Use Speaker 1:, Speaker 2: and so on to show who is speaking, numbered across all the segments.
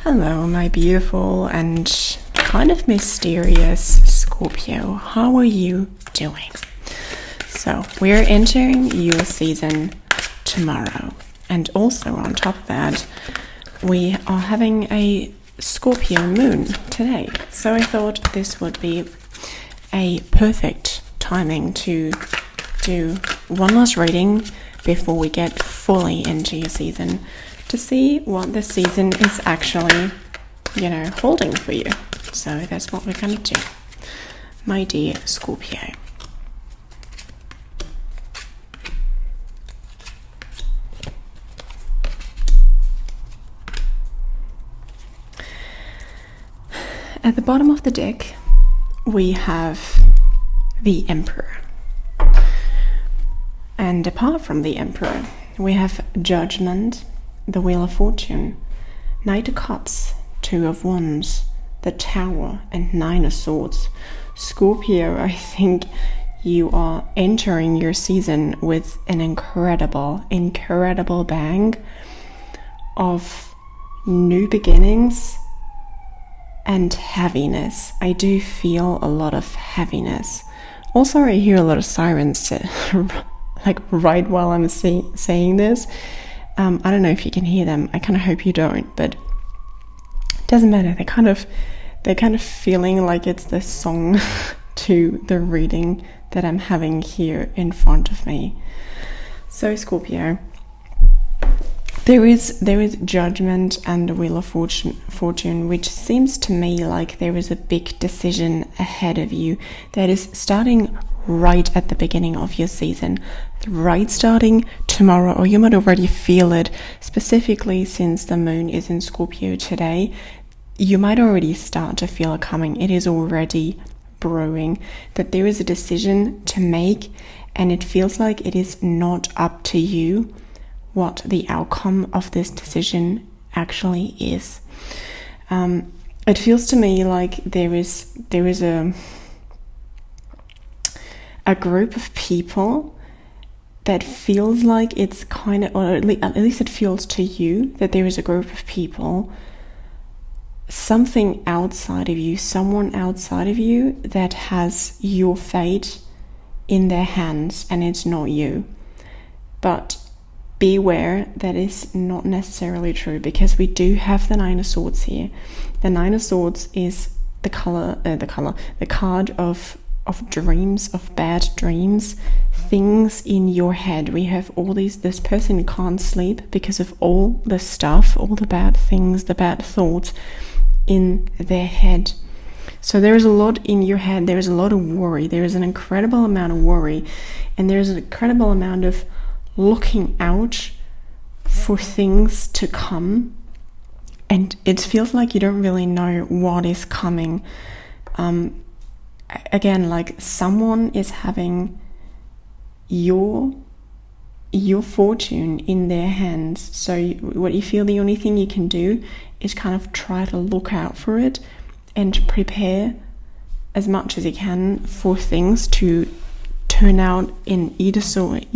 Speaker 1: Hello, my beautiful and kind of mysterious Scorpio. How are you doing? So, we're entering your season tomorrow. And also, on top of that, we are having a Scorpio moon today. So, I thought this would be a perfect timing to do one last reading before we get fully into your season, to see what the season is actually, holding for you. So that's what we're going to do, my dear Scorpio. At the bottom of the deck, we have the Emperor. And apart from the Emperor, we have Judgment, the Wheel of Fortune, Knight of Cups, Two of Wands, the Tower, and Nine of Swords. Scorpio, I think you are entering your season with an incredible bang of new beginnings and heaviness. I do feel a lot of heaviness. Also, I hear a lot of sirens like right while I'm saying this. I don't know if you can hear them. I kind of hope you don't, but it doesn't matter. They're kind of feeling like it's the song to the reading that I'm having here in front of me. So Scorpio, there is Judgment and the Wheel of Fortune, which seems to me like there is a big decision ahead of you that is starting right at the beginning of your season, right starting tomorrow, or you might already feel it, specifically since the moon is in Scorpio today. You might already start to feel it coming. It is already brewing, that there is a decision to make, and it feels like it is not up to you what the outcome of this decision actually is. It feels to me like there is a group of people that feels like it's kind of, or at least it feels to you that there is a group of people, something outside of you, someone outside of you that has your fate in their hands, and it's not you. But beware, that is not necessarily true, because we do have the Nine of Swords here. The Nine of Swords is the card of dreams, of bad dreams, things in your head. We have all this person can't sleep because of all the stuff, all the bad things, the bad thoughts in their head. So there is a lot in your head. There is a lot of worry. There is an incredible amount of worry, and there is an incredible amount of looking out for things to come, and it feels like you don't really know what is coming. Again, like someone is having your fortune in their hands. So what you feel the only thing you can do is kind of try to look out for it and prepare as much as you can for things to turn out in either sort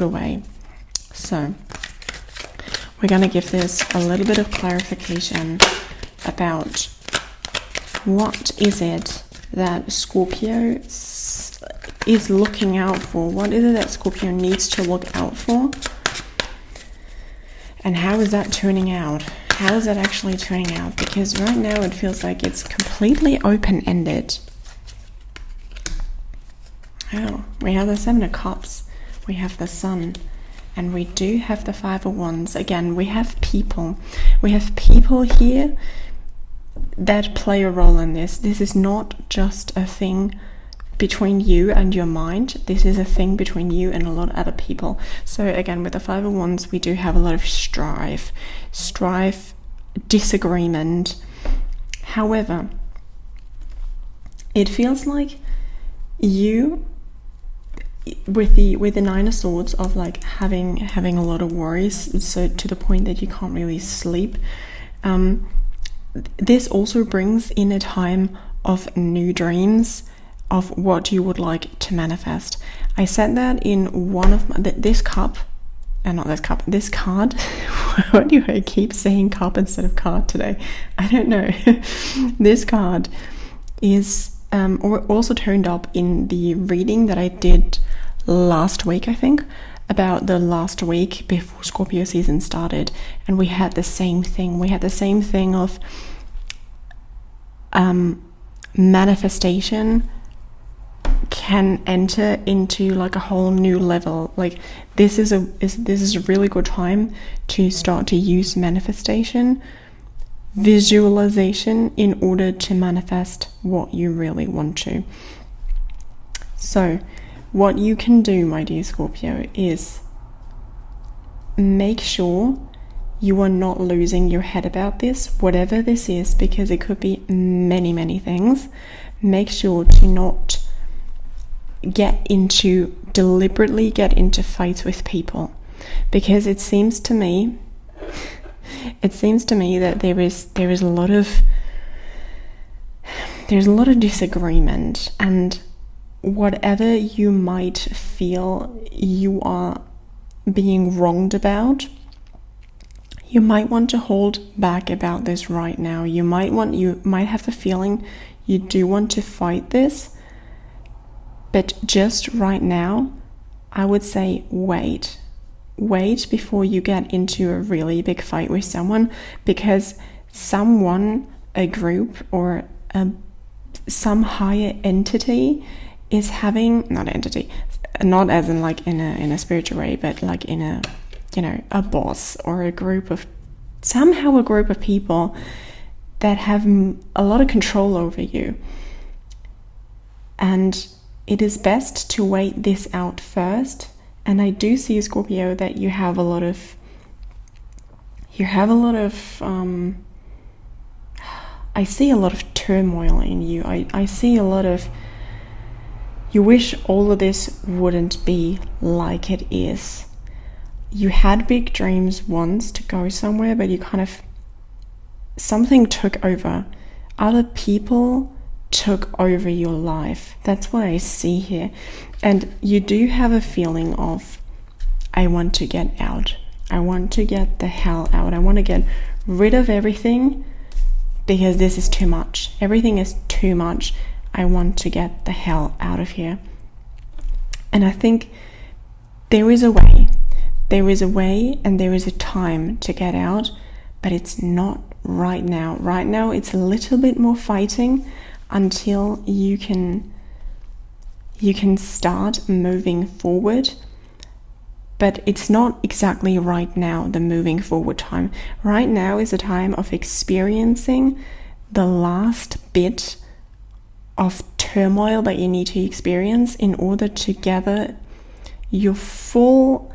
Speaker 1: of way. So we're going to give this a little bit of clarification about what is it that Scorpio is looking out for. What is it that Scorpio needs to look out for? And how is that turning out? How is that actually turning out? Because right now it feels like it's completely open-ended. Oh, we have the Seven of Cups, we have the Sun, and we do have the Five of Wands. Again, we have people. We have people here that play a role in this. This is not just a thing between you and your mind. This is a thing between you and a lot of other people. So again, with the Five of Wands, we do have a lot of strife, disagreement. However, it feels like you, with the Nine of Swords, of like having a lot of worries, so to the point that you can't really sleep. This also brings in a time of new dreams, of what you would like to manifest. I said that in one of this cup not this cup, this card. Why do I keep saying cup instead of card today? I don't know. This card is also turned up in the reading that I did last week, I think, about the last week before Scorpio season started, and we had the same thing. We had the same thing of manifestation can enter into like a whole new level. Like this is a really good time to start to use manifestation, visualization, in order to manifest what you really want to. So what you can do, my dear Scorpio, is make sure you are not losing your head about this, whatever this is, because it could be many, many things. Make sure to not deliberately get into fights with people, because it seems to me that there is a lot of disagreement, and whatever you might feel you are being wronged about, you might want to hold back about this right now. You might have the feeling you do want to fight this, but just right now, I would say wait before you get into a really big fight with someone, because someone, a group, or some higher entity is having, not as in like in a spiritual way, but like in a, a boss or a group of people that have a lot of control over you. And it is best to wait this out first. And I do see, Scorpio, that you have a lot of I see a lot of turmoil in you. I see a lot of, you wish all of this wouldn't be like it is. You had big dreams once to go somewhere, but you something took over. Other people took over your life. That's what I see here. And you do have a feeling of, I want to get out. I want to get the hell out. I want to get rid of everything because this is too much. Everything is too much. I want to get the hell out of here. And I think there is a way. There is a way and there is a time to get out, but it's not right now. Right now it's a little bit more fighting until you can start moving forward. But it's not exactly right now, the moving forward time. Right now is a time of experiencing the last bit of turmoil that you need to experience in order to gather your full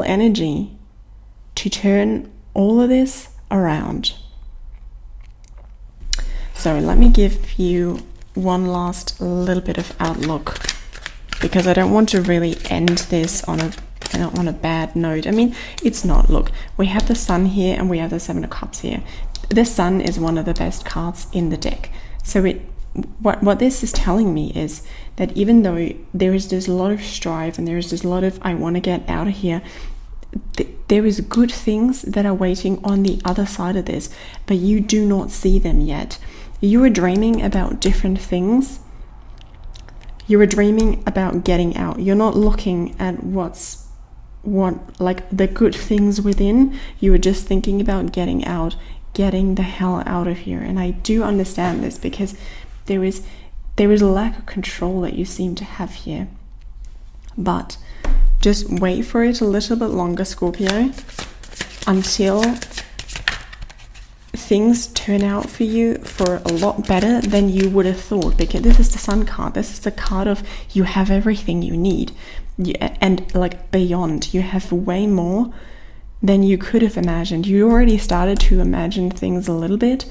Speaker 1: energy to turn all of this around. So let me give you one last little bit of outlook, because I don't want to really end this on a bad note. I mean, it's not. Look, we have the Sun here and we have the Seven of Cups here. The Sun is one of the best cards in the deck. So what this is telling me is that even though there is this lot of strife and there is this lot of I want to get out of here, there is good things that are waiting on the other side of this, but you do not see them yet. You are dreaming about different things. You are dreaming about getting out. You're not looking at like the good things within. You are just thinking about getting out, getting the hell out of here. And I do understand this, because there is a lack of control that you seem to have here. But just wait for it a little bit longer, Scorpio, until things turn out for you for a lot better than you would have thought. Because this is the Sun card. This is the card of you have everything you need, and like beyond. You have way more than you could have imagined. You already started to imagine things a little bit,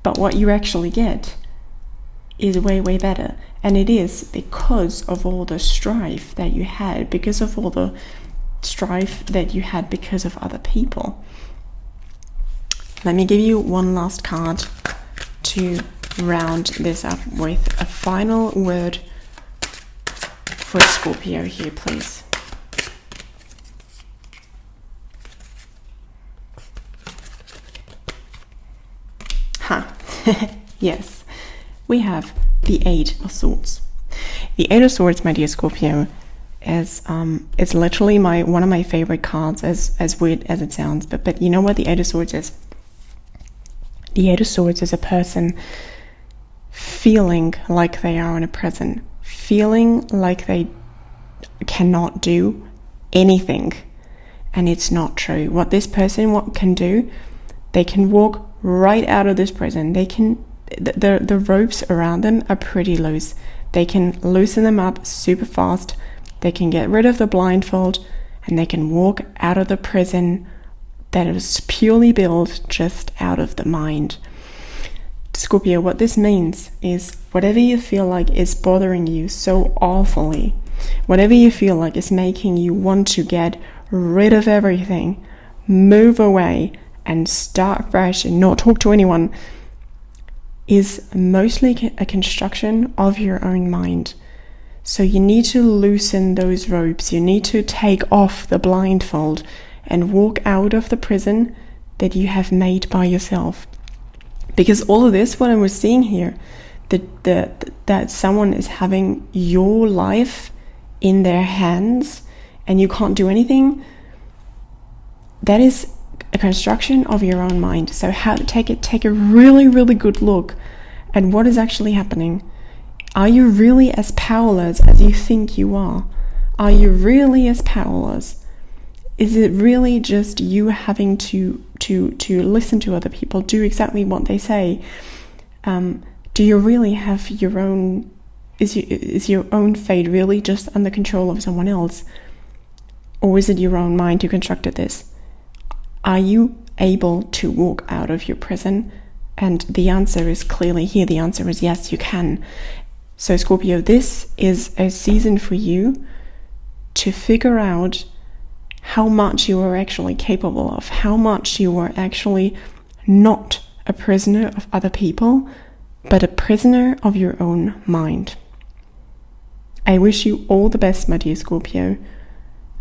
Speaker 1: but what you actually get is way, way better. And it is because of all the strife that you had, because of all the strife that you had because of other people. Let me give you one last card to round this up with a final word for Scorpio here, please. Yes, we have the Eight of Swords. The Eight of Swords, my dear Scorpio, is it's literally one of my favorite cards, as weird as it sounds. But you know what the Eight of Swords is? The Eight of Swords is a person feeling like they are in a prison, feeling like they cannot do anything, and it's not true. What this person can do, they can walk right out of this prison. They can, the ropes around them are pretty loose. They can loosen them up super fast. They can get rid of the blindfold, and they can walk out of the prison that is purely built just out of the mind. Scorpio, what this means is whatever you feel like is bothering you so awfully, whatever you feel like is making you want to get rid of everything, move away and start fresh and not talk to anyone, is mostly a construction of your own mind. So you need to loosen those ropes. You need to take off the blindfold and walk out of the prison that you have made by yourself. Because all of this, what I was seeing here, that someone is having your life in their hands and you can't do anything, that is a construction of your own mind. So take a really, really good look at what is actually happening. Are you really as powerless as you think you are? Are you really as powerless? Is it really just you having to listen to other people, do exactly what they say? Do you really have your own, is your own fate really just under control of someone else? Or is it your own mind who constructed this? Are you able to walk out of your prison? And the answer is clearly here. The answer is yes, you can. So Scorpio, this is a season for you to figure out how much you are actually capable of, how much you are actually not a prisoner of other people, but a prisoner of your own mind. I wish you all the best, my dear Scorpio,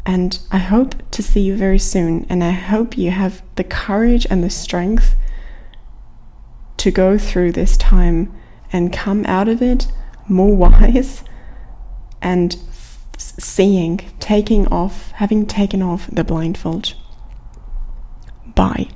Speaker 1: and I hope to see you very soon, and I hope you have the courage and the strength to go through this time and come out of it more wise and having taken off the blindfold. Bye.